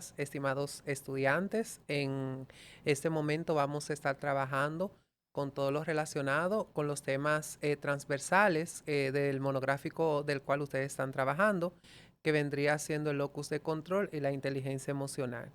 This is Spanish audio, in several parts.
días, estimados estudiantes. En este momento vamos a estar trabajando con todo lo relacionado con los temas transversales del monográfico del cual ustedes están trabajando, que vendría siendo el locus de control y la inteligencia emocional.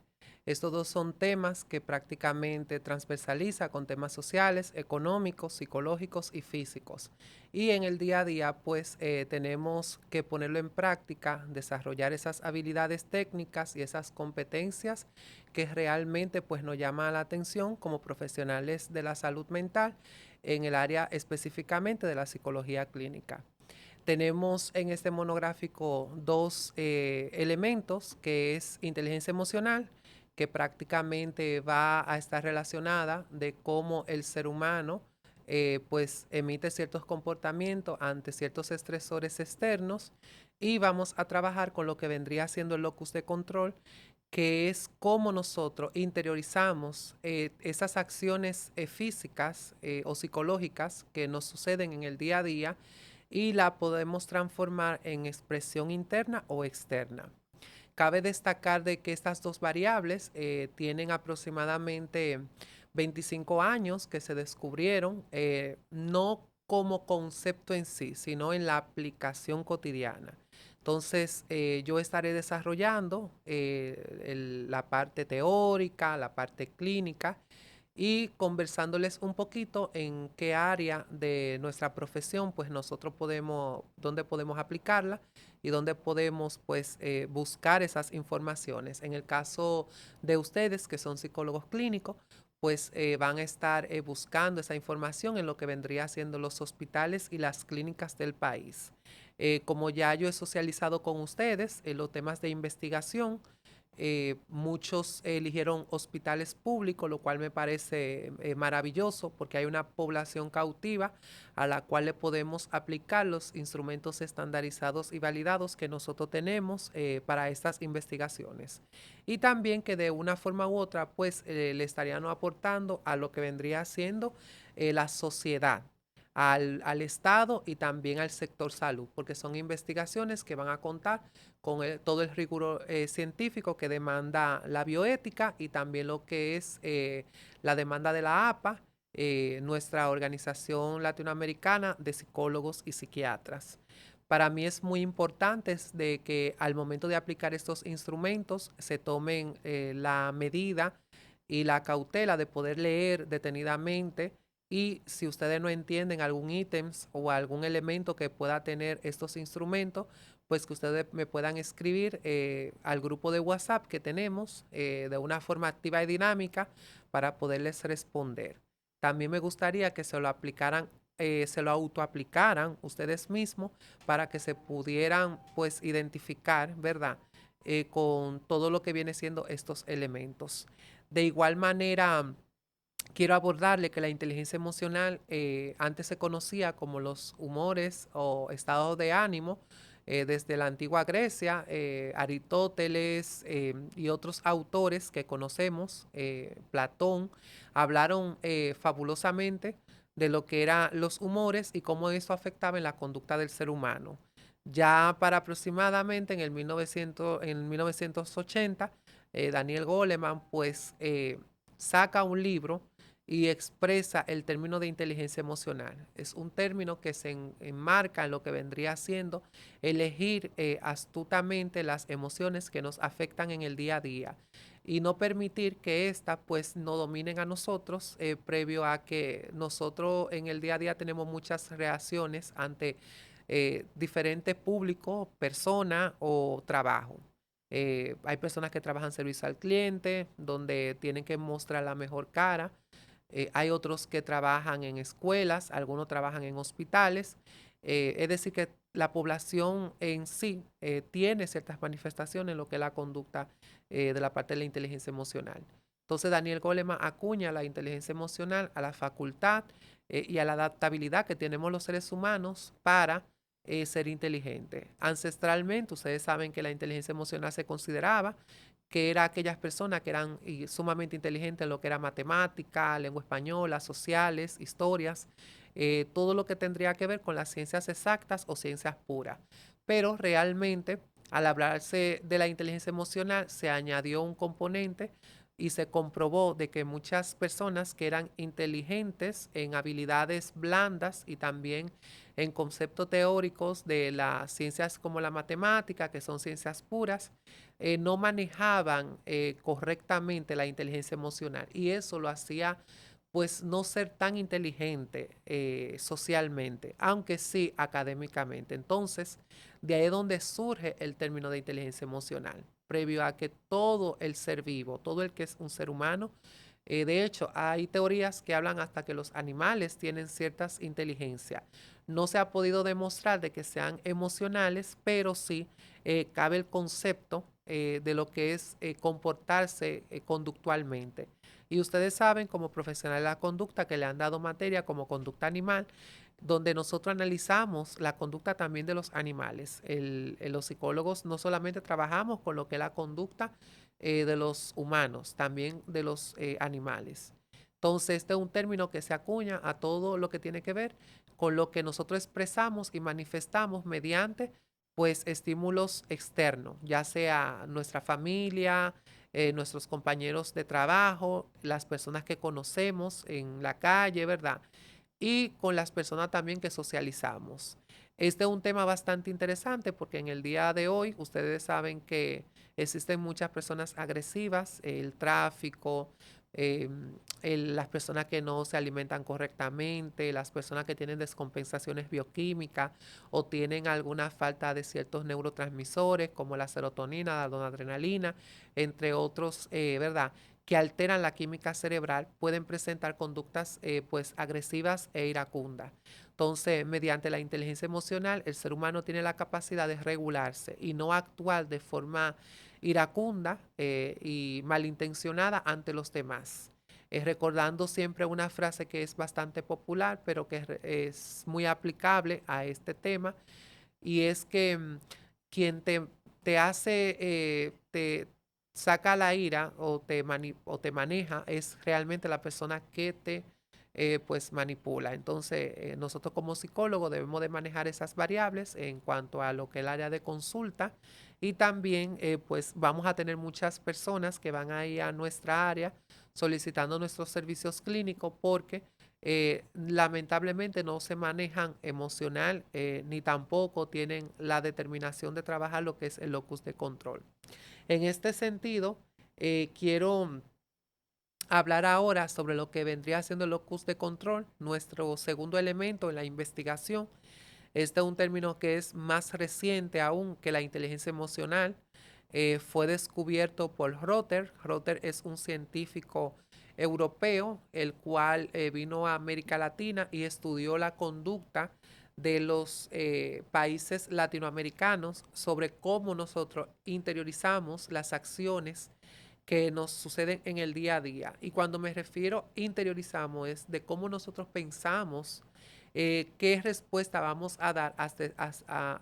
Estos dos son temas que prácticamente transversaliza con temas sociales, económicos, psicológicos y físicos. Y en el día a día, pues tenemos que ponerlo en práctica, desarrollar esas habilidades técnicas y esas competencias que realmente pues nos llama la atención como profesionales de la salud mental en el área específicamente de la psicología clínica. Tenemos en este monográfico dos elementos, que es inteligencia emocional, que prácticamente va a estar relacionada de cómo el ser humano pues emite ciertos comportamientos ante ciertos estresores externos, y vamos a trabajar con lo que vendría siendo el locus de control, que es cómo nosotros interiorizamos esas acciones físicas o psicológicas que nos suceden en el día a día, y la podemos transformar en expresión interna o externa. Cabe destacar de que estas dos variables tienen aproximadamente 25 años que se descubrieron, no como concepto en sí, sino en la aplicación cotidiana. Entonces, yo estaré desarrollando la parte teórica, la parte clínica, y conversándoles un poquito en qué área de nuestra profesión pues nosotros podemos, dónde podemos aplicarla y dónde podemos pues buscar esas informaciones. En el caso de ustedes que son psicólogos clínicos, pues van a estar buscando esa información en lo que vendría siendo los hospitales y las clínicas del país. Como ya yo he socializado con ustedes en los temas de investigación, muchos eligieron hospitales públicos, lo cual me parece maravilloso, porque hay una población cautiva a la cual le podemos aplicar los instrumentos estandarizados y validados que nosotros tenemos para estas investigaciones. Y también que de una forma u otra, pues le estarían aportando a lo que vendría siendo la sociedad, al Estado y también al sector salud, porque son investigaciones que van a contar con todo el rigor científico que demanda la bioética y también lo que es la demanda de la APA, nuestra organización latinoamericana de psicólogos y psiquiatras. Para mí es muy importante de que al momento de aplicar estos instrumentos se tomen la medida y la cautela de poder leer detenidamente, y si ustedes no entienden algún ítem o algún elemento que pueda tener estos instrumentos, pues que ustedes me puedan escribir al grupo de WhatsApp que tenemos de una forma activa y dinámica para poderles responder. También me gustaría que se lo aplicaran, se lo autoaplicaran ustedes mismos para que se pudieran pues identificar, ¿verdad? Con todo lo que viene siendo estos elementos. De igual manera, quiero abordarle que la inteligencia emocional antes se conocía como los humores o estados de ánimo. Desde la antigua Grecia, Aristóteles y otros autores que conocemos, Platón, hablaron fabulosamente de lo que eran los humores y cómo eso afectaba en la conducta del ser humano. Ya para aproximadamente en el 1980, Daniel Goleman pues saca un libro y expresa el término de inteligencia emocional. Es un término que se enmarca en lo que vendría siendo elegir astutamente las emociones que nos afectan en el día a día y no permitir que éstas pues no dominen a nosotros, previo a que nosotros en el día a día tenemos muchas reacciones ante diferentes públicos, personas o trabajo. Hay personas que trabajan servicio al cliente, donde tienen que mostrar la mejor cara. Hay otros que trabajan en escuelas, algunos trabajan en hospitales. Es decir, que la población en sí tiene ciertas manifestaciones en lo que es la conducta de la parte de la inteligencia emocional. Entonces, Daniel Goleman acuña la inteligencia emocional a la facultad y a la adaptabilidad que tenemos los seres humanos para ser inteligentes. Ancestralmente, ustedes saben que la inteligencia emocional se consideraba que era aquellas personas que eran sumamente inteligentes en lo que era matemática, lengua española, sociales, historias, todo lo que tendría que ver con las ciencias exactas o ciencias puras. Pero realmente Al hablarse de la inteligencia emocional, se añadió un componente y se comprobó de que muchas personas que eran inteligentes en habilidades blandas y también en conceptos teóricos de las ciencias como la matemática, que son ciencias puras, no manejaban correctamente la inteligencia emocional y eso lo hacía pues no ser tan inteligente socialmente, aunque sí académicamente. Entonces, de ahí es donde surge el término de inteligencia emocional, previo a que todo el ser vivo, todo el que es un ser humano, de hecho, hay teorías que hablan hasta que los animales tienen ciertas inteligencias. No se ha podido demostrar de que sean emocionales, pero sí cabe el concepto de lo que es comportarse conductualmente. Y ustedes saben, como profesionales de la conducta, que le han dado materia como conducta animal, donde nosotros analizamos la conducta también de los animales. Los psicólogos no solamente trabajamos con lo que es la conducta de los humanos, también de los animales. Entonces, este es un término que se acuña a todo lo que tiene que ver con lo que nosotros expresamos y manifestamos mediante pues estímulos externos, ya sea nuestra familia, nuestros compañeros de trabajo, las personas que conocemos en la calle, ¿verdad? Y con las personas también que socializamos. Este es un tema bastante interesante porque en el día de hoy ustedes saben que existen muchas personas agresivas, el tráfico, las personas que no se alimentan correctamente, las personas que tienen descompensaciones bioquímicas o tienen alguna falta de ciertos neurotransmisores como la serotonina, la noradrenalina, entre otros, ¿verdad? Que alteran la química cerebral, pueden presentar conductas pues agresivas e iracundas. Entonces, mediante la inteligencia emocional, el ser humano tiene la capacidad de regularse y no actuar de forma iracunda y malintencionada ante los demás. Recordando siempre una frase que es bastante popular, pero que es muy aplicable a este tema, y es que quien te hace, te saca la ira o te maneja es realmente la persona que te pues manipula. Entonces, nosotros como psicólogos debemos de manejar esas variables en cuanto a lo que es el área de consulta y también pues vamos a tener muchas personas que van a ir a nuestra área solicitando nuestros servicios clínicos porque lamentablemente no se manejan emocional ni tampoco tienen la determinación de trabajar lo que es el locus de control. En este sentido, quiero hablar ahora sobre lo que vendría siendo el locus de control, nuestro segundo elemento en la investigación. Este es un término que es más reciente aún que la inteligencia emocional. Fue descubierto por Rother. Rother es un científico europeo, el cual vino a América Latina y estudió la conducta de los países latinoamericanos sobre cómo nosotros interiorizamos las acciones que nos suceden en el día a día. Y cuando me refiero interiorizamos es de cómo nosotros pensamos qué respuesta vamos a dar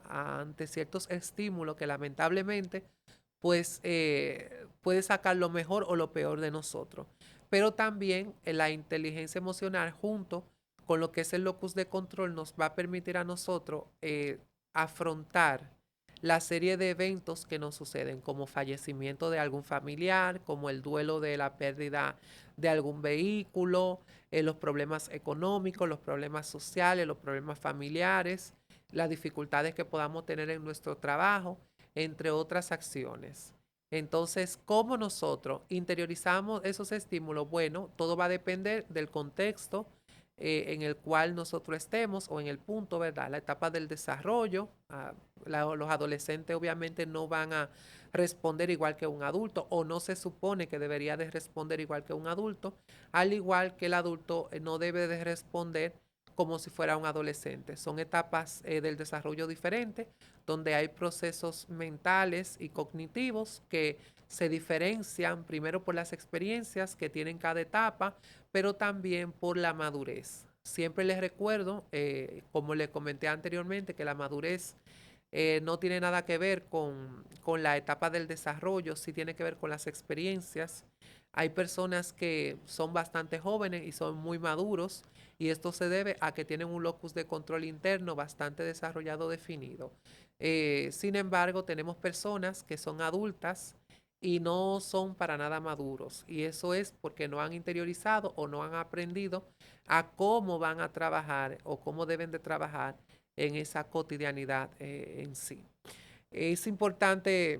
ante ciertos estímulos que lamentablemente pues puede sacar lo mejor o lo peor de nosotros. Pero también la inteligencia emocional junto con lo que es el locus de control nos va a permitir a nosotros afrontar la serie de eventos que nos suceden, como fallecimiento de algún familiar, como el duelo de la pérdida de algún vehículo, los problemas económicos, los problemas sociales, los problemas familiares, las dificultades que podamos tener en nuestro trabajo, entre otras acciones. Entonces, ¿cómo nosotros interiorizamos esos estímulos? Bueno, todo va a depender del contexto en el cual nosotros estemos o en el punto, ¿verdad? La etapa del desarrollo. Los adolescentes obviamente no van a responder igual que un adulto o no se supone que debería de responder igual que un adulto, al igual que el adulto no debe de responder como si fuera un adolescente. Son etapas del desarrollo diferentes, donde hay procesos mentales y cognitivos que se diferencian primero por las experiencias que tienen cada etapa, pero también por la madurez. Siempre les recuerdo, como les comenté anteriormente, que la madurez no tiene nada que ver con la etapa del desarrollo, sí tiene que ver con las experiencias. Hay personas que son bastante jóvenes y son muy maduros y esto se debe a que tienen un locus de control interno bastante desarrollado, definido. Sin embargo, tenemos personas que son adultas y no son para nada maduros y eso es porque no han interiorizado o no han aprendido a cómo van a trabajar o cómo deben de trabajar en esa cotidianidad en sí. Es importante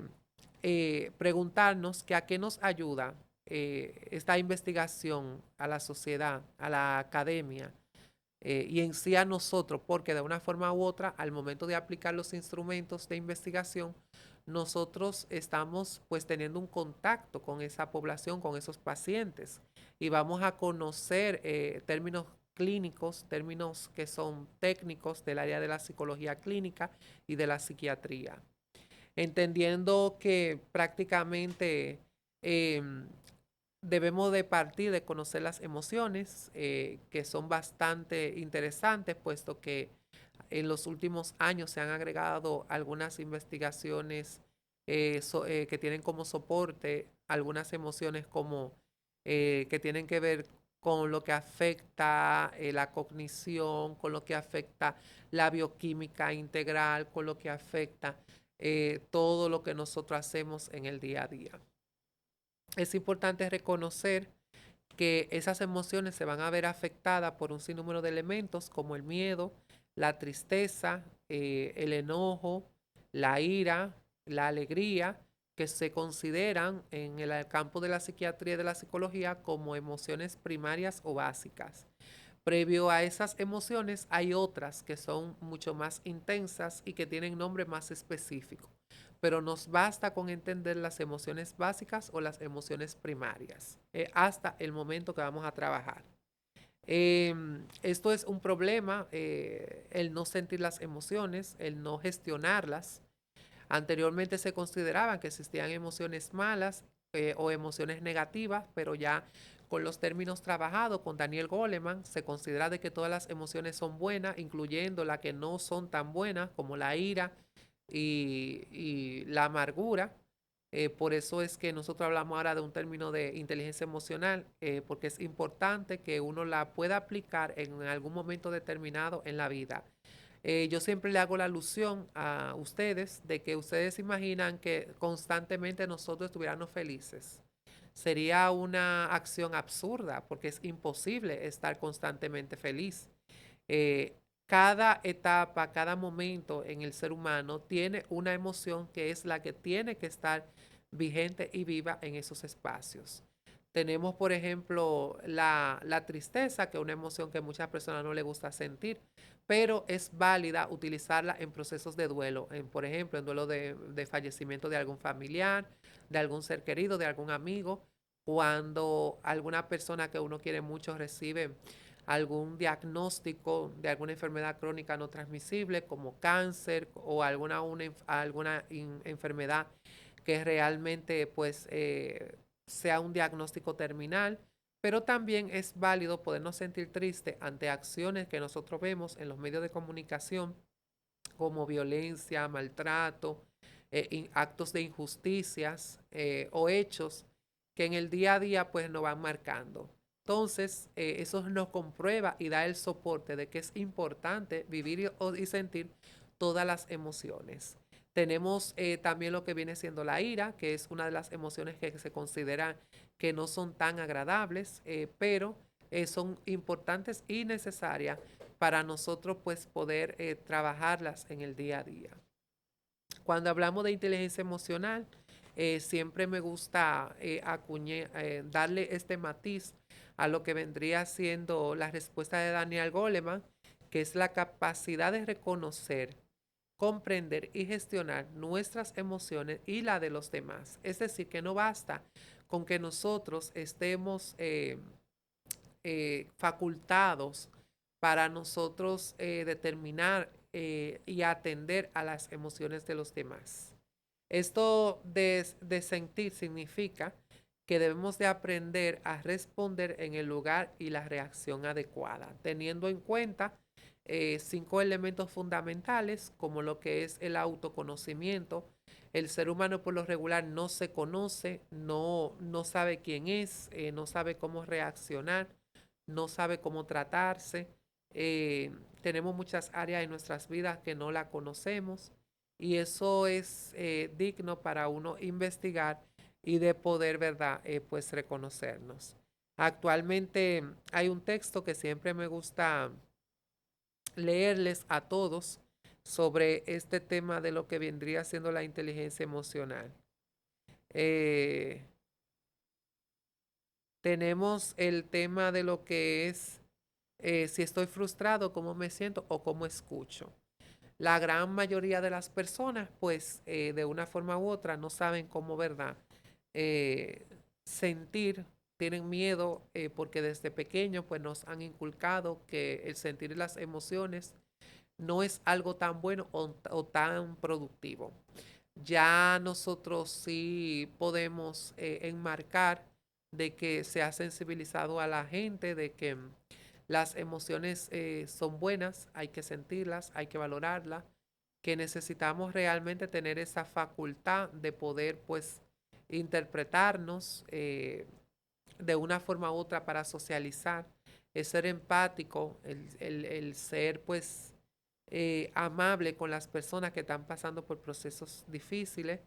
preguntarnos que a qué nos ayuda esta investigación a la sociedad, a la academia y en sí a nosotros, porque de una forma u otra, al momento de aplicar los instrumentos de investigación, nosotros estamos pues teniendo un contacto con esa población, con esos pacientes y vamos a conocer términos clínicos, términos que son técnicos del área de la psicología clínica y de la psiquiatría, entendiendo que prácticamente em, debemos de partir de conocer las emociones, que son bastante interesantes, puesto que en los últimos años se han agregado algunas investigaciones que tienen como soporte algunas emociones como que tienen que ver con lo que afecta la cognición, con lo que afecta la bioquímica integral, con lo que afecta todo lo que nosotros hacemos en el día a día. Es importante reconocer que esas emociones se van a ver afectadas por un sinnúmero de elementos como el miedo, la tristeza, el enojo, la ira, la alegría, que se consideran en el campo de la psiquiatría y de la psicología como emociones primarias o básicas. Previo a esas emociones hay otras que son mucho más intensas y que tienen nombre más específico, pero nos basta con entender las emociones básicas o las emociones primarias hasta el momento que vamos a trabajar. Esto es un problema, el no sentir las emociones, el no gestionarlas. Anteriormente se consideraban que existían emociones malas o emociones negativas, pero ya con los términos trabajados con Daniel Goleman, se considera de que todas las emociones son buenas, incluyendo las que no son tan buenas, como la ira y la amargura. Por eso es que nosotros hablamos ahora de un término de inteligencia emocional, porque es importante que uno la pueda aplicar en algún momento determinado en la vida. Yo siempre le hago la alusión a ustedes de que ustedes imaginan que constantemente nosotros estuviéramos felices. Sería una acción absurda porque es imposible estar constantemente feliz. Eh, cada etapa, cada momento en el ser humano tiene una emoción que es la que tiene que estar vigente y viva en esos espacios. Tenemos, por ejemplo, la tristeza, que es una emoción que a muchas personas no les gusta sentir, pero es válida utilizarla en procesos de duelo, por ejemplo, en duelo de fallecimiento de algún familiar, de algún ser querido, de algún amigo, cuando alguna persona que uno quiere mucho recibe algún diagnóstico de alguna enfermedad crónica no transmisible como cáncer o alguna enfermedad que realmente pues sea un diagnóstico terminal, pero también es válido podernos sentir tristes ante acciones que nosotros vemos en los medios de comunicación como violencia, maltrato, actos de injusticias o hechos que en el día a día pues nos van marcando. Entonces, eso nos comprueba y da el soporte de que es importante vivir y sentir todas las emociones. Tenemos también lo que viene siendo la ira, que es una de las emociones que se consideran que no son tan agradables, pero son importantes y necesarias para nosotros pues poder trabajarlas en el día a día. Cuando hablamos de inteligencia emocional, siempre me gusta darle este matiz a lo que vendría siendo la respuesta de Daniel Goleman, que es la capacidad de reconocer, comprender y gestionar nuestras emociones y la de los demás. Es decir, que no basta con que nosotros estemos facultados para nosotros determinar y atender a las emociones de los demás. Esto de sentir significa que debemos de aprender a responder en el lugar y la reacción adecuada, teniendo en cuenta 5 elementos fundamentales como lo que es el autoconocimiento, El ser humano por lo regular no se conoce, no sabe quién es, no sabe cómo reaccionar, no sabe cómo tratarse. Eh, Tenemos muchas áreas en nuestras vidas que no la conocemos y eso es digno para uno investigar y de poder, ¿verdad? Pues reconocernos. Actualmente hay un texto que siempre me gusta leerles a todos sobre este tema de lo que vendría siendo la inteligencia emocional. Eh, Tenemos el tema de lo que es si estoy frustrado, cómo me siento o cómo escucho. La gran mayoría de las personas, pues, de una forma u otra, no saben cómo, ¿verdad? Eh, Sentir, tienen miedo porque desde pequeños, pues, nos han inculcado que el sentir las emociones no es algo tan bueno o tan productivo. Ya nosotros sí podemos enmarcar de que se ha sensibilizado a la gente, de que las emociones son buenas, hay que sentirlas, hay que valorarlas, que necesitamos realmente tener esa facultad de poder pues interpretarnos de una forma u otra para socializar, el ser empático, el ser pues amable con las personas que están pasando por procesos difíciles.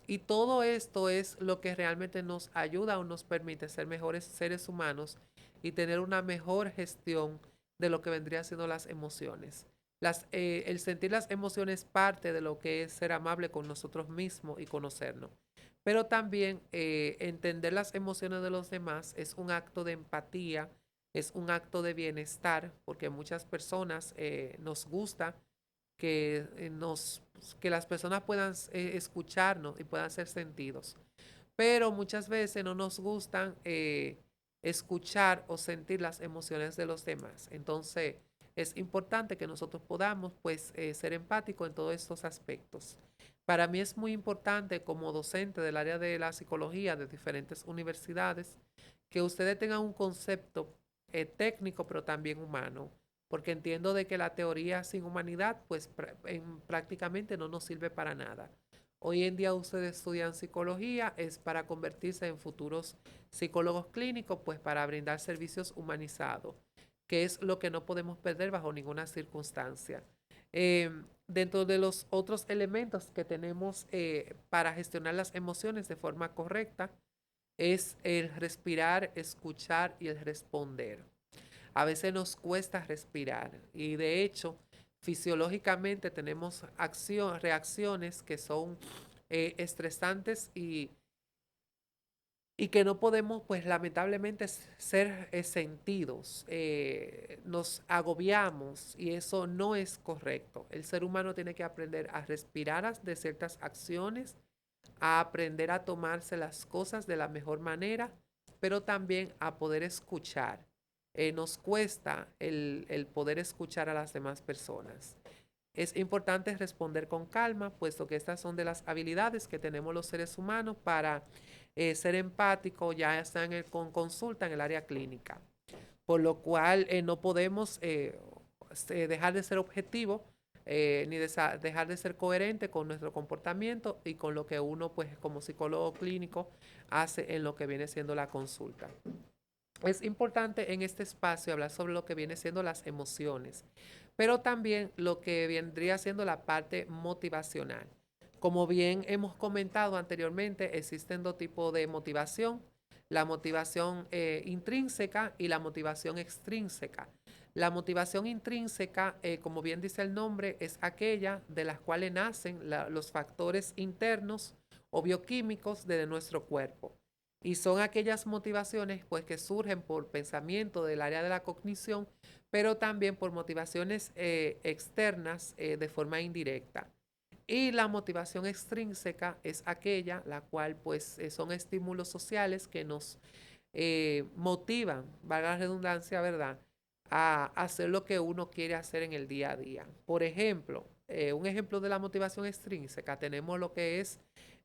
Y todo esto es lo que realmente nos ayuda o nos permite ser mejores seres humanos y tener una mejor gestión de lo que vendrían siendo las emociones. El sentir las emociones parte de lo que es ser amable con nosotros mismos y conocernos. Pero también entender las emociones de los demás es un acto de empatía, es un acto de bienestar, porque muchas personas nos gusta que, que las personas puedan escucharnos y puedan ser sentidos. Pero muchas veces no nos gustan escuchar o sentir las emociones de los demás. Entonces es importante que nosotros podamos pues ser empáticos en todos estos aspectos. Para mí es muy importante como docente del área de la psicología de diferentes universidades que ustedes tengan un concepto técnico pero también humano, porque entiendo de que la teoría sin humanidad pues prácticamente no nos sirve para nada. Hoy en día ustedes estudian psicología es para convertirse en futuros psicólogos clínicos, pues para brindar servicios humanizados, que es lo que no podemos perder bajo ninguna circunstancia. Eh, Dentro de los otros elementos que tenemos para gestionar las emociones de forma correcta es el respirar, escuchar y el responder. A veces nos cuesta respirar y de hecho fisiológicamente tenemos reacciones que son estresantes y que no podemos pues lamentablemente ser sentidos. Nos agobiamos y eso no es correcto. El ser humano tiene que aprender a respirar de ciertas acciones, a aprender a tomarse las cosas de la mejor manera, pero también a poder escuchar. Nos cuesta el poder escuchar a las demás personas. Es importante responder con calma, puesto que estas son de las habilidades que tenemos los seres humanos para ser empático, ya sea con consulta en el área clínica. Por lo cual no podemos dejar de ser objetivo ni dejar de ser coherente con nuestro comportamiento y con lo que uno, pues, como psicólogo clínico, hace en lo que viene siendo la consulta. Es importante en este espacio hablar sobre lo que viene siendo las emociones, pero también lo que vendría siendo la parte motivacional. Como bien hemos comentado anteriormente, existen dos tipos de motivación, la motivación intrínseca y la motivación extrínseca. La motivación intrínseca, como bien dice el nombre, es aquella de las cuales nacen los factores internos o bioquímicos de nuestro cuerpo. Y son aquellas motivaciones pues que surgen por pensamiento del área de la cognición, pero también por motivaciones externas de forma indirecta. Y la motivación extrínseca es aquella la cual pues son estímulos sociales que nos motivan, valga la redundancia, ¿verdad?, a hacer lo que uno quiere hacer en el día a día. Por ejemplo, un ejemplo de la motivación extrínseca, tenemos lo que es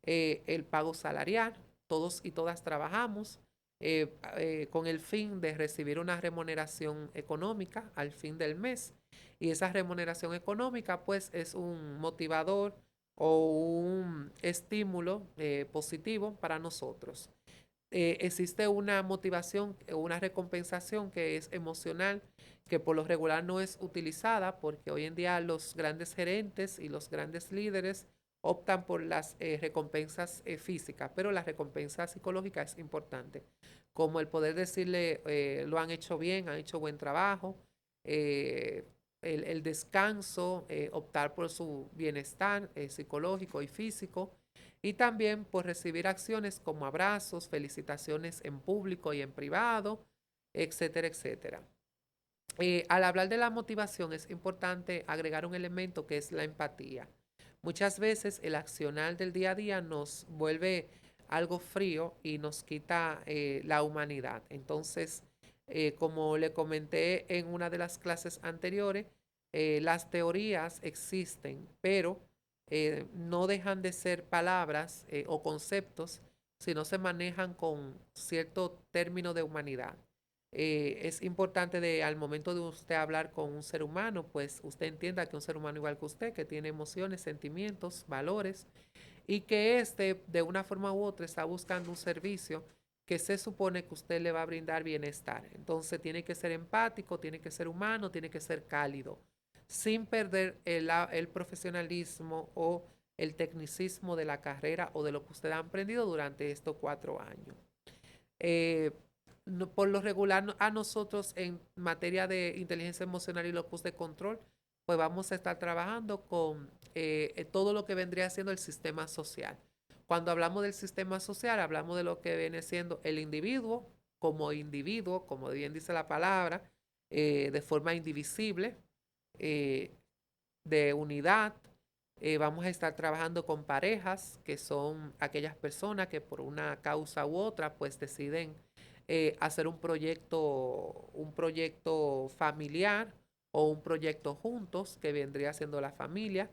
el pago salarial. Todos y todas trabajamos con el fin de recibir una remuneración económica al fin del mes. Y esa remuneración económica pues es un motivador o un estímulo positivo para nosotros. Existe una motivación o una recompensación que es emocional, que por lo regular no es utilizada porque hoy en día los grandes gerentes y los grandes líderes optan por las recompensas físicas, pero la recompensa psicológica es importante, como el poder decirle lo han hecho bien, han hecho buen trabajo, eh, el descanso, optar por su bienestar psicológico y físico, y también por recibir acciones como abrazos, felicitaciones en público y en privado, etcétera, etcétera. Al hablar de la motivación es importante agregar un elemento que es la empatía. Muchas veces el accionar del día a día nos vuelve algo frío y nos quita la humanidad. Entonces, como le comenté en una de las clases anteriores, las teorías existen, pero no dejan de ser palabras o conceptos si no se manejan con cierto término de humanidad. Es importante al momento de usted hablar con un ser humano, pues usted entienda que un ser humano igual que usted, que tiene emociones, sentimientos, valores, y que éste de una forma u otra está buscando un servicio que se supone que usted le va a brindar bienestar. Entonces tiene que ser empático, tiene que ser humano, tiene que ser cálido, sin perder el profesionalismo o el tecnicismo de la carrera o de lo que usted ha aprendido durante estos 4 años. Eh, por lo regular a nosotros en materia de inteligencia emocional y locus de control, pues vamos a estar trabajando con todo lo que vendría siendo el sistema social. Cuando hablamos del sistema social, hablamos de lo que viene siendo el individuo, como bien dice la palabra, de forma indivisible, eh, de unidad. Vamos a estar trabajando con parejas, que son aquellas personas que por una causa u otra, pues deciden hacer un proyecto familiar o un proyecto juntos, que vendría siendo la familia.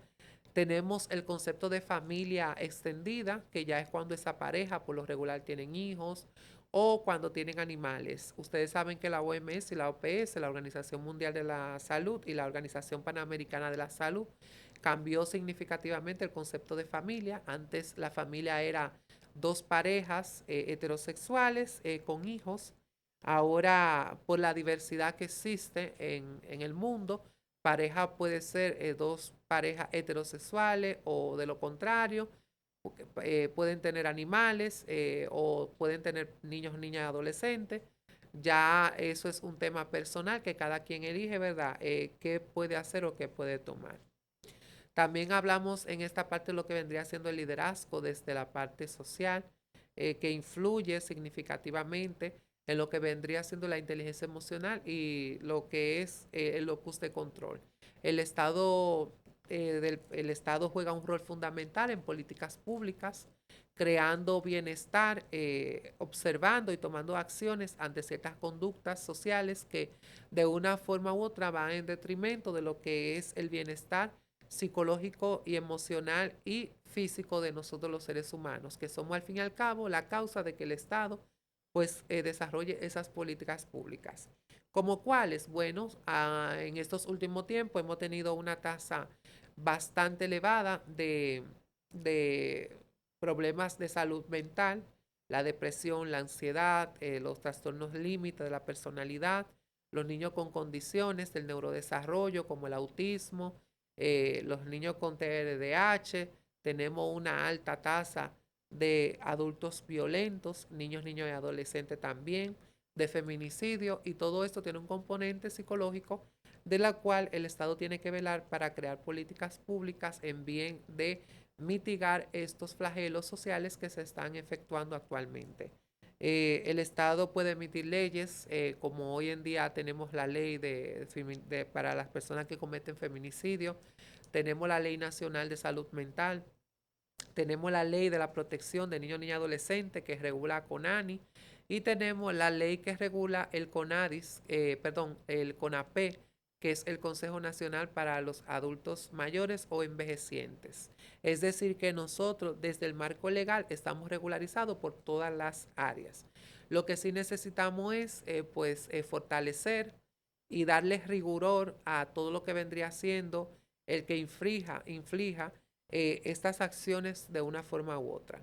Tenemos el concepto de familia extendida, que ya es cuando esa pareja por lo regular tienen hijos o cuando tienen animales. Ustedes saben que la OMS y la OPS, la Organización Mundial de la Salud y la Organización Panamericana de la Salud, cambió significativamente el concepto de familia. Antes la familia era dos parejas heterosexuales con hijos. Ahora, por la diversidad que existe en el mundo, pareja puede ser dos parejas heterosexuales o de lo contrario, pueden tener animales o pueden tener niños, niñas, adolescentes. Ya eso es un tema personal que cada quien elige, ¿verdad? ¿Qué puede hacer o qué puede tomar? También hablamos en esta parte de lo que vendría siendo el liderazgo desde la parte social, que influye significativamente en lo que vendría siendo la inteligencia emocional y lo que es el locus de control. El Estado, el Estado juega un rol fundamental en políticas públicas, creando bienestar, observando y tomando acciones ante ciertas conductas sociales que de una forma u otra van en detrimento de lo que es el bienestar psicológico y emocional y físico de nosotros los seres humanos, que somos al fin y al cabo la causa de que el Estado pues desarrolle esas políticas públicas. ¿Como cuáles? Bueno, en estos últimos tiempos hemos tenido una tasa bastante elevada de problemas de salud mental, la depresión, la ansiedad, los trastornos límite de la personalidad, los niños con condiciones del neurodesarrollo como el autismo, los niños con TDAH, tenemos una alta tasa de adultos violentos, niños, niños y adolescentes también, de feminicidio, y todo esto tiene un componente psicológico de la cual el Estado tiene que velar para crear políticas públicas en bien de mitigar estos flagelos sociales que se están efectuando actualmente. El Estado puede emitir leyes, como hoy en día tenemos la ley para las personas que cometen feminicidio, tenemos la Ley Nacional de Salud Mental, tenemos la Ley de la Protección de Niños, Niñas y Adolescentes que regula CONANI, y tenemos la ley que regula el CONADIS, perdón, el CONAPE, que es el Consejo Nacional para los Adultos Mayores o Envejecientes. Es decir, que nosotros desde el marco legal estamos regularizados por todas las áreas. Lo que sí necesitamos es fortalecer y darle rigor a todo lo que vendría siendo el que inflija estas acciones de una forma u otra.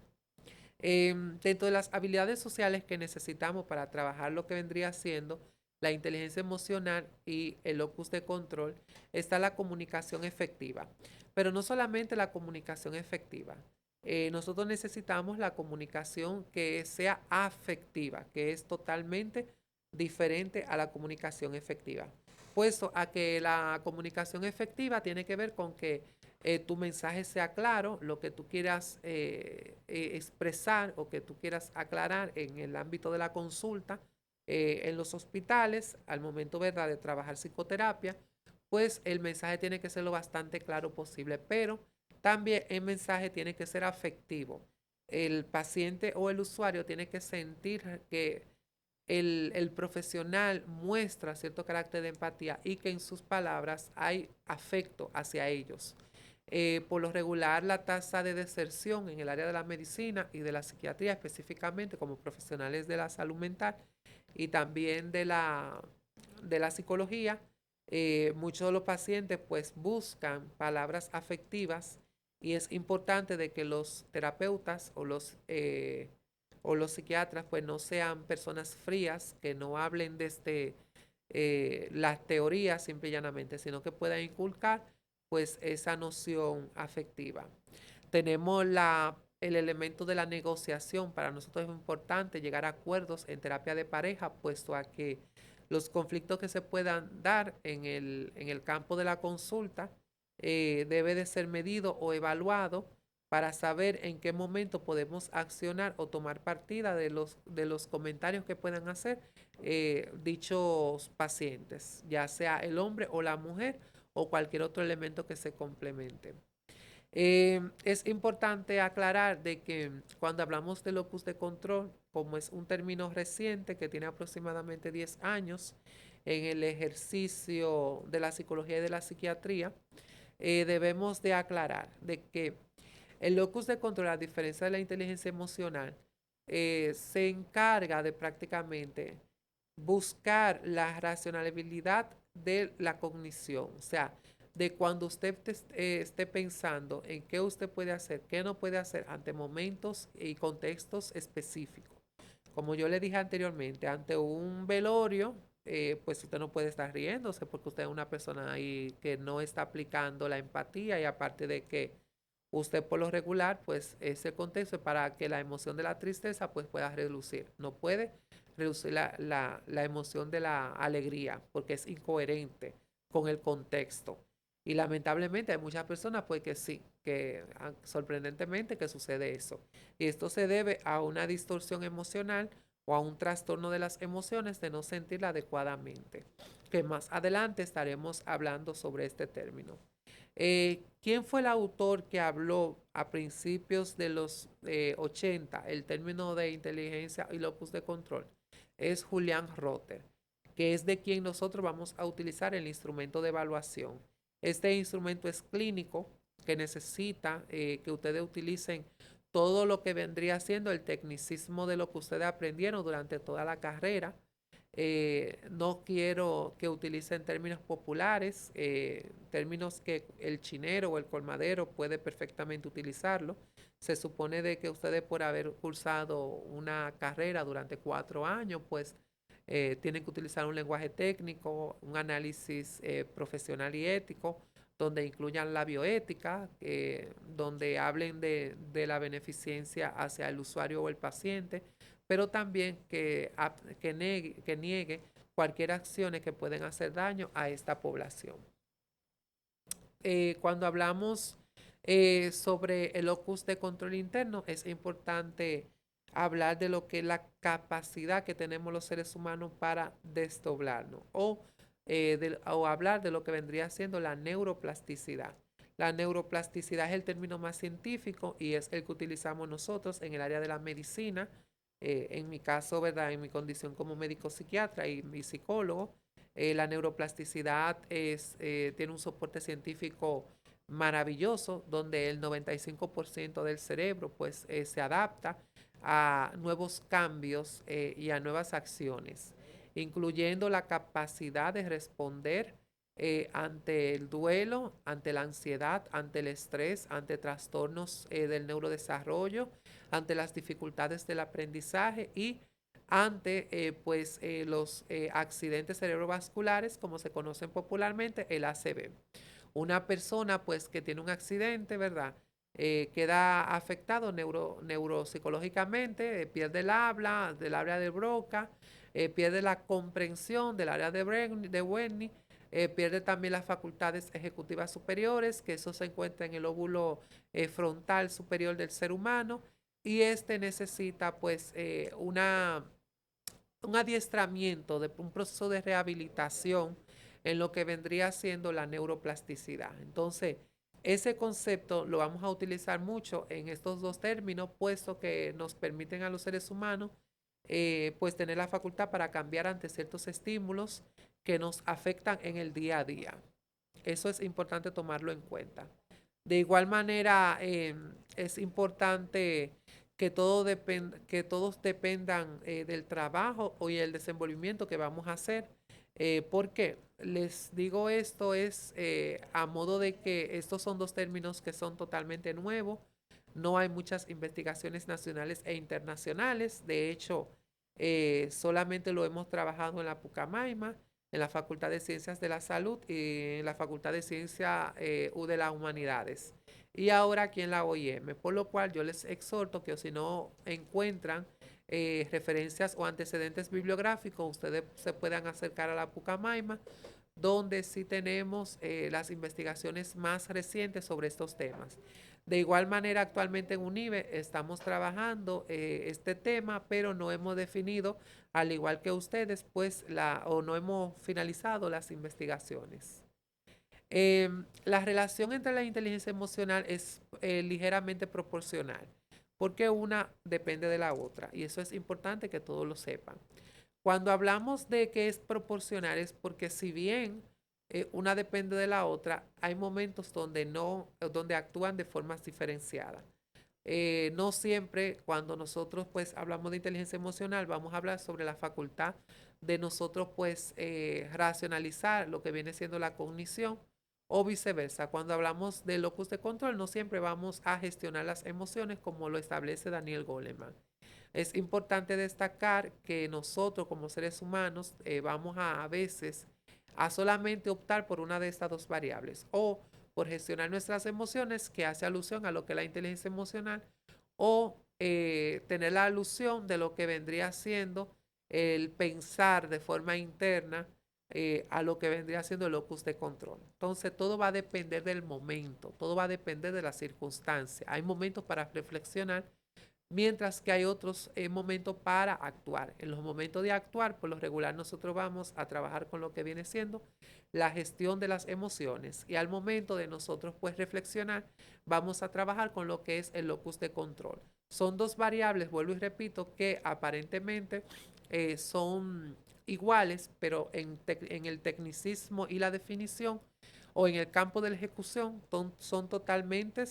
Dentro de las habilidades sociales que necesitamos para trabajar lo que vendría siendo la inteligencia emocional y el locus de control, está la comunicación efectiva. Pero no solamente la comunicación efectiva. Nosotros necesitamos la comunicación que sea afectiva, que es totalmente diferente a la comunicación efectiva. Puesto a que la comunicación efectiva tiene que ver con que tu mensaje sea claro, lo que tú quieras expresar o que tú quieras aclarar en el ámbito de la consulta, en los hospitales, al momento, ¿verdad?, de trabajar psicoterapia, pues el mensaje tiene que ser lo bastante claro posible, pero también el mensaje tiene que ser afectivo. El paciente o el usuario tiene que sentir que el profesional muestra cierto carácter de empatía y que en sus palabras hay afecto hacia ellos. Por lo regular, la tasa de deserción en el área de la medicina y de la psiquiatría, específicamente como profesionales de la salud mental y también de la psicología, muchos de los pacientes pues buscan palabras afectivas y es importante de que los terapeutas o los psiquiatras pues no sean personas frías, que no hablen desde las teorías simple y llanamente, sino que puedan inculcar pues esa noción afectiva. Tenemos el elemento de la negociación. Para nosotros es importante llegar a acuerdos en terapia de pareja, puesto a que los conflictos que se puedan dar en el campo de la consulta debe de ser medido o evaluado para saber en qué momento podemos accionar o tomar partida de los comentarios que puedan hacer dichos pacientes, ya sea el hombre o la mujer o cualquier otro elemento que se complemente. Es importante aclarar de que cuando hablamos de locus de control, como es un término reciente que tiene aproximadamente 10 años en el ejercicio de la psicología y de la psiquiatría, debemos de aclarar de que el locus de control, a diferencia de la inteligencia emocional, se encarga de prácticamente buscar la racionalidad de la cognición, o sea, de cuando usted esté pensando en qué usted puede hacer, qué no puede hacer ante momentos y contextos específicos. Como yo le dije anteriormente, ante un velorio, pues usted no puede estar riéndose porque usted es una persona ahí que no está aplicando la empatía y aparte de que usted por lo regular, pues ese contexto es para que la emoción de la tristeza pues pueda reducir. No puede reducir la emoción de la alegría porque es incoherente con el contexto. Y lamentablemente hay muchas personas pues que sí, que sorprendentemente que sucede eso. Y esto se debe a una distorsión emocional o a un trastorno de las emociones de no sentirla adecuadamente, que más adelante estaremos hablando sobre este término. ¿Quién fue el autor que habló a principios de los 80 el término de inteligencia y locus de control? Es Julian Rotter, que es de quien nosotros vamos a utilizar el instrumento de evaluación. Este instrumento es clínico, que necesita que ustedes utilicen todo lo que vendría siendo el tecnicismo de lo que ustedes aprendieron durante toda la carrera. No quiero que utilicen términos populares, términos que el chinero o el colmadero puede perfectamente utilizarlo. Se supone de que ustedes por haber cursado una carrera durante 4 años, pues tienen que utilizar un lenguaje técnico, un análisis profesional y ético, donde incluyan la bioética, donde hablen de la beneficencia hacia el usuario o el paciente, pero también que niegue cualquier acciones que pueden hacer daño a esta población. Cuando hablamos sobre el locus de control interno, es importante hablar de lo que es la capacidad que tenemos los seres humanos para desdoblarnos o hablar de lo que vendría siendo la neuroplasticidad. La neuroplasticidad es el término más científico y es el que utilizamos nosotros en el área de la medicina. En mi caso, ¿verdad? En mi condición como médico psiquiatra y mi psicólogo, la neuroplasticidad tiene un soporte científico maravilloso, donde el 95% del cerebro pues, se adapta a nuevos cambios y a nuevas acciones, incluyendo la capacidad de responder ante el duelo, ante la ansiedad, ante el estrés, ante trastornos del neurodesarrollo, ante las dificultades del aprendizaje y ante los accidentes cerebrovasculares, como se conocen popularmente, el ACV. Una persona pues que tiene un accidente, ¿verdad? Queda afectado neuropsicológicamente, pierde el habla del área de Broca, pierde la comprensión del área de Wernicke, pierde también las facultades ejecutivas superiores, que eso se encuentra en el óvulo frontal superior del ser humano, y este necesita pues un adiestramiento, de un proceso de rehabilitación en lo que vendría siendo la neuroplasticidad. Entonces, ese concepto lo vamos a utilizar mucho en estos dos términos, puesto que nos permiten a los seres humanos pues tener la facultad para cambiar ante ciertos estímulos que nos afectan en el día a día. Eso es importante tomarlo en cuenta. De igual manera, es importante que todos dependan del trabajo y el desenvolvimiento que vamos a hacer. ¿Por qué? Les digo esto es a modo de que estos son dos términos que son totalmente nuevos. No hay muchas investigaciones nacionales e internacionales. De hecho, solamente lo hemos trabajado en la Pucamaima, en la Facultad de Ciencias de la Salud y en la Facultad de Ciencias de las Humanidades. Y ahora aquí en la OIM, por lo cual yo les exhorto que si no encuentran referencias o antecedentes bibliográficos, ustedes se puedan acercar a la Pucamaima, donde sí tenemos las investigaciones más recientes sobre estos temas. De igual manera, actualmente en UNIBE estamos trabajando este tema, pero no hemos definido, al igual que ustedes, pues, o no hemos finalizado las investigaciones. La relación entre la inteligencia emocional es ligeramente proporcional, porque una depende de la otra, y eso es importante que todos lo sepan. Cuando hablamos de que es proporcional es porque si bien una depende de la otra, hay momentos donde no, donde actúan de formas diferenciadas. No siempre cuando nosotros pues hablamos de inteligencia emocional vamos a hablar sobre la facultad de nosotros pues racionalizar lo que viene siendo la cognición o viceversa. Cuando hablamos de locus de control no siempre vamos a gestionar las emociones como lo establece Daniel Goleman. Es importante destacar que nosotros como seres humanos vamos a veces a solamente optar por una de estas dos variables o por gestionar nuestras emociones, que hace alusión a lo que es la inteligencia emocional, o tener la alusión de lo que vendría siendo el pensar de forma interna a lo que vendría siendo el locus de control. Entonces todo va a depender del momento, todo va a depender de la circunstancia. Hay momentos para reflexionar, mientras que hay otros momentos para actuar. En los momentos de actuar, por lo regular nosotros vamos a trabajar con lo que viene siendo la gestión de las emociones y al momento de nosotros pues reflexionar, vamos a trabajar con lo que es el locus de control. Son dos variables, vuelvo y repito, que aparentemente son iguales, pero en el tecnicismo y la definición o en el campo de la ejecución son totalmente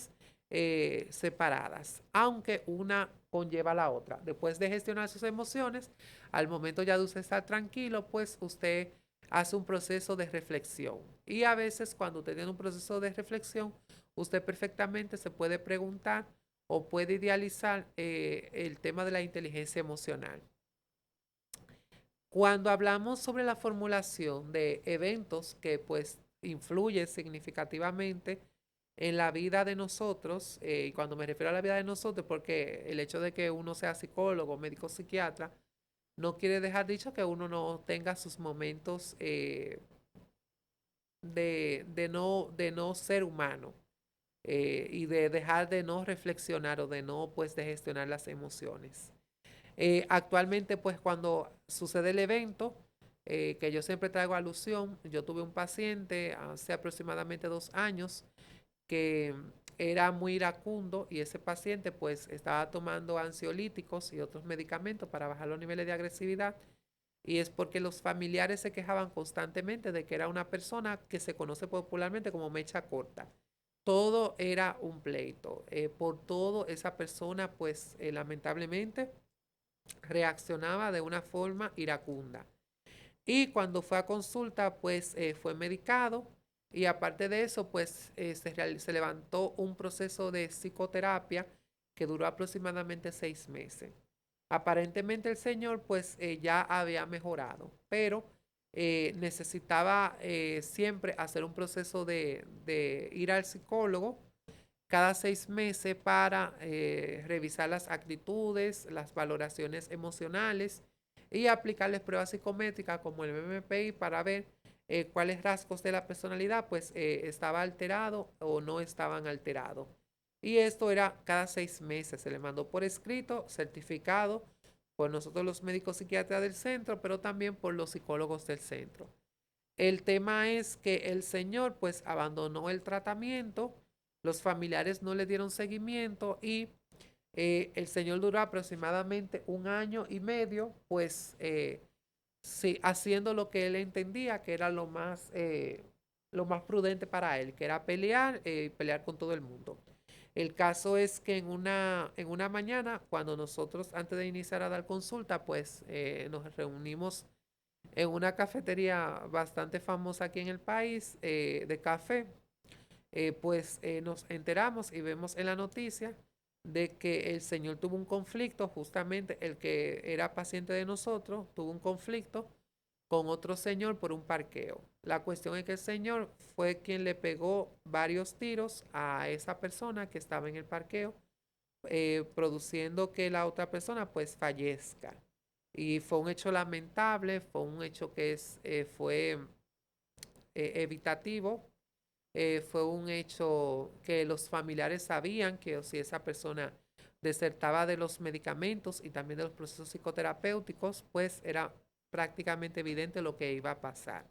separadas, aunque una conlleva a la otra. Después de gestionar sus emociones, al momento ya de usted estar tranquilo, pues usted hace un proceso de reflexión. Y a veces cuando usted tiene un proceso de reflexión, usted perfectamente se puede preguntar o puede idealizar el tema de la inteligencia emocional. Cuando hablamos sobre la formulación de eventos que pues influyen significativamente en la vida de nosotros, y cuando me refiero a la vida de nosotros, porque el hecho de que uno sea psicólogo, médico, psiquiatra, no quiere dejar dicho que uno no tenga sus momentos de no ser humano y de dejar de no reflexionar o de no pues de gestionar las emociones. Actualmente pues cuando sucede el evento, que yo siempre traigo alusión, yo tuve un paciente hace aproximadamente 2 años que era muy iracundo y ese paciente pues estaba tomando ansiolíticos y otros medicamentos para bajar los niveles de agresividad y es porque los familiares se quejaban constantemente de que era una persona que se conoce popularmente como mecha corta. Todo era un pleito. Por todo esa persona pues lamentablemente reaccionaba de una forma iracunda. Y cuando fue a consulta, pues fue medicado y aparte de eso, pues se levantó un proceso de psicoterapia que duró aproximadamente 6 meses. Aparentemente el señor pues ya había mejorado, pero necesitaba siempre hacer un proceso de ir al psicólogo cada 6 meses para revisar las actitudes, las valoraciones emocionales y aplicarles pruebas psicométricas como el MMPI para ver cuáles rasgos de la personalidad pues estaba alterado o no estaban alterados. Y esto era cada 6 meses, se le mandó por escrito, certificado por nosotros los médicos psiquiatras del centro, pero también por los psicólogos del centro. El tema es que el señor pues abandonó el tratamiento, los familiares no le dieron seguimiento y el señor duró aproximadamente 1 año y medio pues sí, haciendo lo que él entendía que era lo más prudente para él, que era pelear con todo el mundo. El caso es que en una mañana, cuando nosotros antes de iniciar a dar consulta, pues nos reunimos en una cafetería bastante famosa aquí en el país de café, pues nos enteramos y vemos en la noticia de que el señor tuvo un conflicto, justamente el que era paciente de nosotros, tuvo un conflicto con otro señor por un parqueo. La cuestión es que el señor fue quien le pegó varios tiros a esa persona que estaba en el parqueo, produciendo que la otra persona pues fallezca. Y fue un hecho lamentable, fue un hecho que fue evitativo, fue un hecho que los familiares sabían que si esa persona desertaba de los medicamentos y también de los procesos psicoterapéuticos, pues era prácticamente evidente lo que iba a pasar.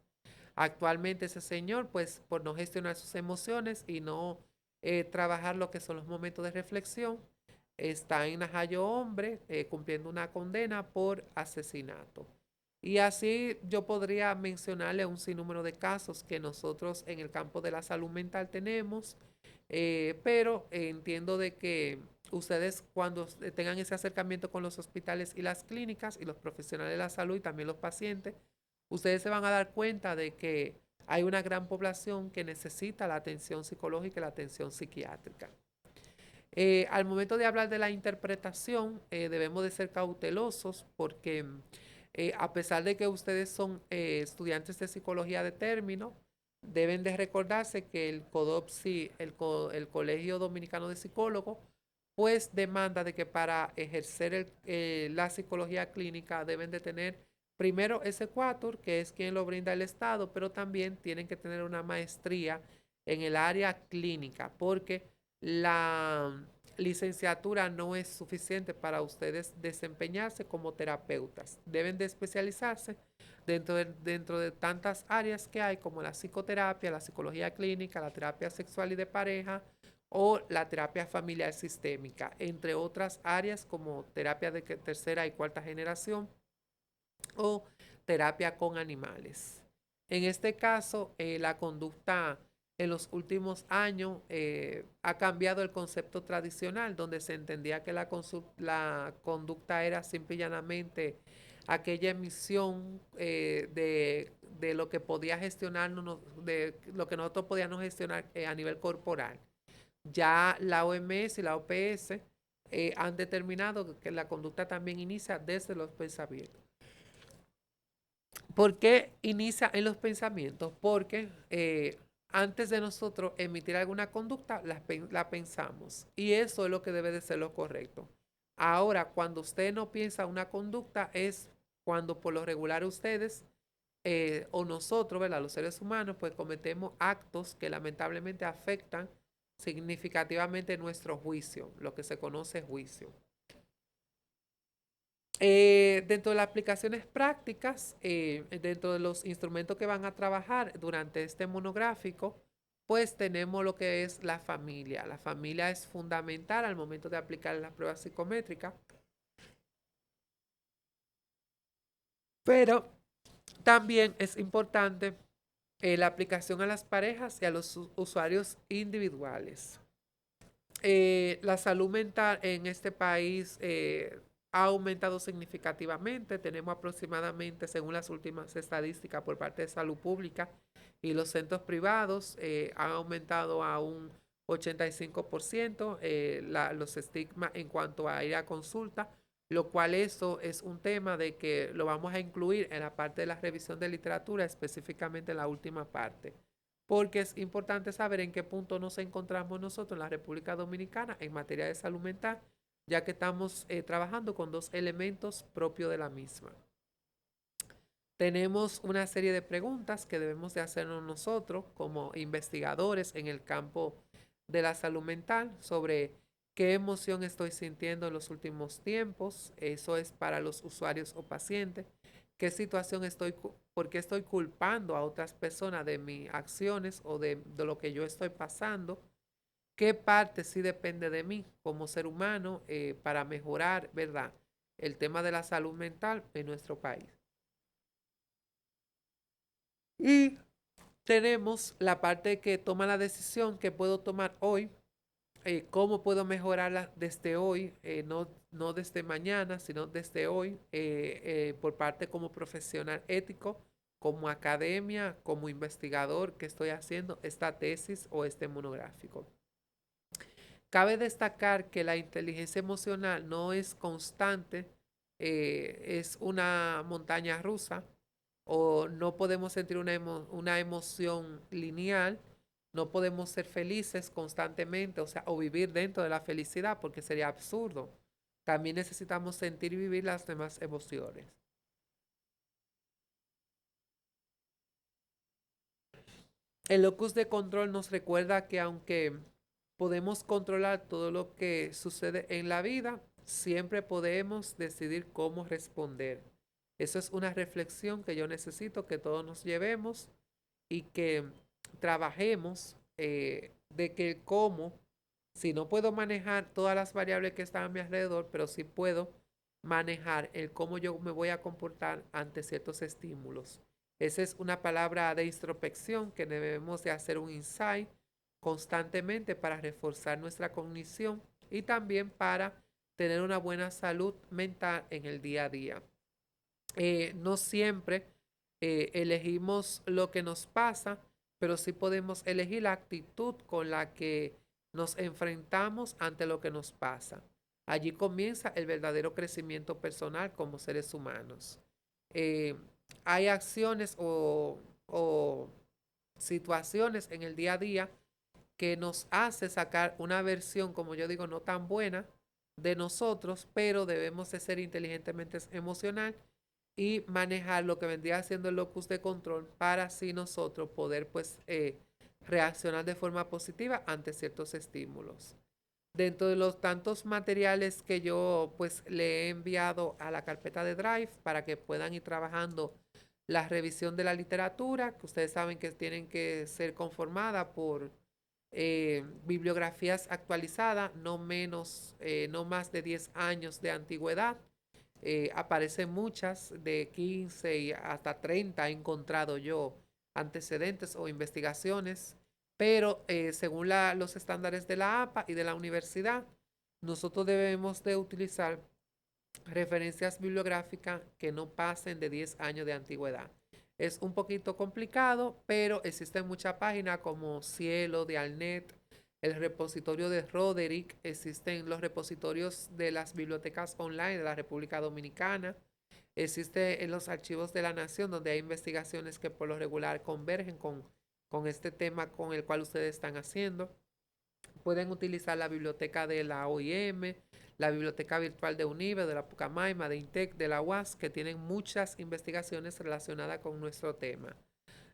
Actualmente ese señor, pues por no gestionar sus emociones y no trabajar lo que son los momentos de reflexión, está en Najayo Hombre cumpliendo una condena por asesinato. Y así yo podría mencionarle un sinnúmero de casos que nosotros en el campo de la salud mental tenemos, pero entiendo de que ustedes cuando tengan ese acercamiento con los hospitales y las clínicas y los profesionales de la salud y también los pacientes, ustedes se van a dar cuenta de que hay una gran población que necesita la atención psicológica y la atención psiquiátrica. Al momento de hablar de la interpretación, debemos de ser cautelosos porque a pesar de que ustedes son estudiantes de psicología de término, deben de recordarse que el CODOPSI, el Colegio Dominicano de Psicólogos, pues demanda de que para ejercer la psicología clínica deben de tener primero ese quatur, que es quien lo brinda el Estado, pero también tienen que tener una maestría en el área clínica, porque la licenciatura no es suficiente para ustedes desempeñarse como terapeutas. Deben de especializarse dentro de tantas áreas que hay como la psicoterapia, la psicología clínica, la terapia sexual y de pareja o la terapia familiar sistémica, entre otras áreas como terapia de tercera y cuarta generación o terapia con animales. En este caso, la conducta en los últimos años ha cambiado el concepto tradicional, donde se entendía que la conducta era simple y llanamente aquella emisión de lo que podía gestionarnos, de lo que nosotros podíamos gestionar a nivel corporal. Ya la OMS y la OPS han determinado que la conducta también inicia desde los pensamientos. ¿Por qué inicia en los pensamientos? Porque antes de nosotros emitir alguna conducta, la pensamos. Y eso es lo que debe de ser lo correcto. Ahora, cuando usted no piensa una conducta, es cuando por lo regular ustedes o nosotros, ¿verdad? Los seres humanos, pues cometemos actos que lamentablemente afectan significativamente nuestro juicio, lo que se conoce juicio. Dentro de las aplicaciones prácticas, dentro de los instrumentos que van a trabajar durante este monográfico, pues tenemos lo que es la familia. La familia es fundamental al momento de aplicar las pruebas psicométricas, pero también es importante la aplicación a las parejas y a los usuarios individuales. La salud mental en este país ha aumentado significativamente. Tenemos aproximadamente, según las últimas estadísticas por parte de Salud Pública y los centros privados, han aumentado a un 85% los estigmas en cuanto a ir a consulta, lo cual eso es un tema de que lo vamos a incluir en la parte de la revisión de literatura, específicamente en la última parte, porque es importante saber en qué punto nos encontramos nosotros en la República Dominicana en materia de salud mental, ya que estamos trabajando con dos elementos propios de la misma. Tenemos una serie de preguntas que debemos de hacernos nosotros como investigadores en el campo de la salud mental sobre qué emoción estoy sintiendo en los últimos tiempos. Eso es para los usuarios o pacientes. ¿Qué situación estoy, por qué estoy culpando a otras personas de mis acciones o de lo que yo estoy pasando? ¿Qué parte sí depende de mí como ser humano para mejorar, ¿verdad? El tema de la salud mental en nuestro país. Y tenemos la parte que toma la decisión que puedo tomar hoy, cómo puedo mejorarla desde hoy, no desde mañana, sino desde hoy, por parte como profesional ético, como academia, como investigador que estoy haciendo esta tesis o este monográfico. Cabe destacar que la inteligencia emocional no es constante, es una montaña rusa, o no podemos sentir una emoción lineal, no podemos ser felices constantemente, o sea, o vivir dentro de la felicidad, porque sería absurdo. También necesitamos sentir y vivir las demás emociones. El locus de control nos recuerda que aunque podemos controlar todo lo que sucede en la vida, siempre podemos decidir cómo responder. Eso es una reflexión que yo necesito que todos nos llevemos y que trabajemos de que el cómo, si no puedo manejar todas las variables que están a mi alrededor, pero sí puedo manejar el cómo yo me voy a comportar ante ciertos estímulos. Esa es una palabra de introspección que debemos de hacer un insight constantemente para reforzar nuestra cognición y también para tener una buena salud mental en el día a día. No siempre elegimos lo que nos pasa, pero sí podemos elegir la actitud con la que nos enfrentamos ante lo que nos pasa. Allí comienza el verdadero crecimiento personal como seres humanos. Eh, Hay acciones o situaciones en el día a día que nos hace sacar una versión, como yo digo, no tan buena de nosotros, pero debemos de ser inteligentemente emocional y manejar lo que vendría siendo el locus de control para así nosotros poder pues reaccionar de forma positiva ante ciertos estímulos. Dentro de los tantos materiales que yo pues le he enviado a la carpeta de Drive para que puedan ir trabajando la revisión de la literatura, que ustedes saben que tienen que ser conformadas por bibliografías actualizadas, no menos, no más de 10 años de antigüedad. Aparecen muchas de 15 y hasta 30 he encontrado yo antecedentes o investigaciones, pero según los estándares de la APA y de la universidad, nosotros debemos de utilizar referencias bibliográficas que no pasen de 10 años de antigüedad. Es un poquito complicado, pero existen muchas páginas como Cielo, de Alnet, el repositorio de Roderick, existen los repositorios de las bibliotecas online de la República Dominicana, existe en los archivos de la Nación donde hay investigaciones que por lo regular convergen con este tema con el cual ustedes están haciendo. Pueden utilizar la biblioteca de la OIM, la biblioteca virtual de UNIBE, de la Pucamaima, de INTEC, de la UAS, que tienen muchas investigaciones relacionadas con nuestro tema.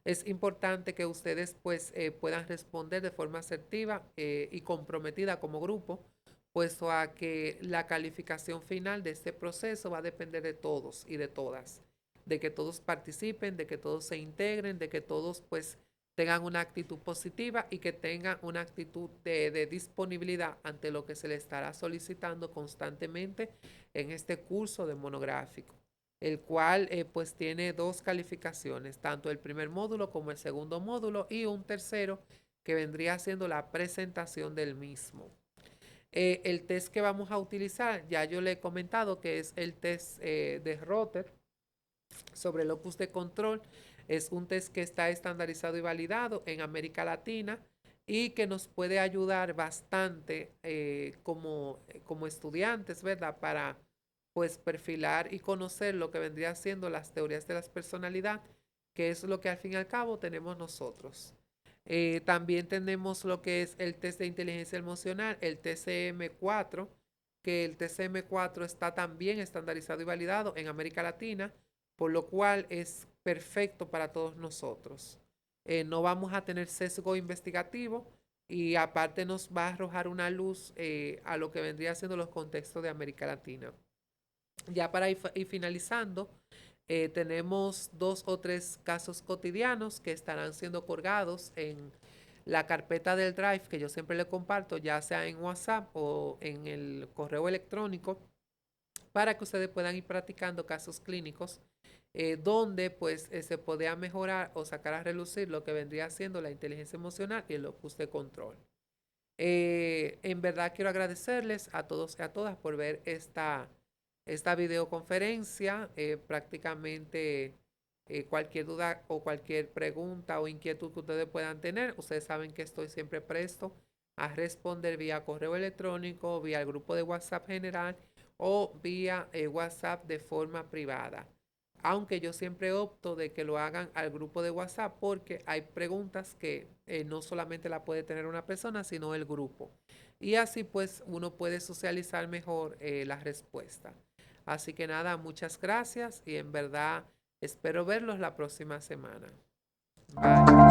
Es importante que ustedes pues puedan responder de forma asertiva y comprometida como grupo, puesto a que la calificación final de este proceso va a depender de todos y de todas, de que todos participen, de que todos se integren, de que todos pues tengan una actitud positiva y que tengan una actitud de disponibilidad ante lo que se le estará solicitando constantemente en este curso de monográfico, el cual pues tiene dos calificaciones, tanto el primer módulo como el segundo módulo y un tercero que vendría siendo la presentación del mismo. El test que vamos a utilizar, ya yo le he comentado que es el test de Rotter sobre el opus de control. Es un test que está estandarizado y validado en América Latina y que nos puede ayudar bastante como estudiantes, ¿verdad? Para pues perfilar y conocer lo que vendría siendo las teorías de la personalidad, que es lo que al fin y al cabo tenemos nosotros. También tenemos lo que es el test de inteligencia emocional, el TCM4, que el TCM4 está también estandarizado y validado en América Latina, por lo cual es perfecto para todos nosotros. No vamos a tener sesgo investigativo y aparte nos va a arrojar una luz a lo que vendría siendo los contextos de América Latina. Ya para ir finalizando, tenemos 2 o 3 casos cotidianos que estarán siendo colgados en la carpeta del Drive que yo siempre le comparto, ya sea en WhatsApp o en el correo electrónico, para que ustedes puedan ir practicando casos clínicos donde pues se podía mejorar o sacar a relucir lo que vendría siendo la inteligencia emocional y el locus de control. En verdad quiero agradecerles a todos y a todas por ver esta videoconferencia. Prácticamente cualquier duda o cualquier pregunta o inquietud que ustedes puedan tener, ustedes saben que estoy siempre presto a responder vía correo electrónico, vía el grupo de WhatsApp general o vía WhatsApp de forma privada. Aunque yo siempre opto de que lo hagan al grupo de WhatsApp porque hay preguntas que no solamente la puede tener una persona, sino el grupo. Y así pues uno puede socializar mejor la respuesta. Así que nada, muchas gracias y en verdad espero verlos la próxima semana. Bye.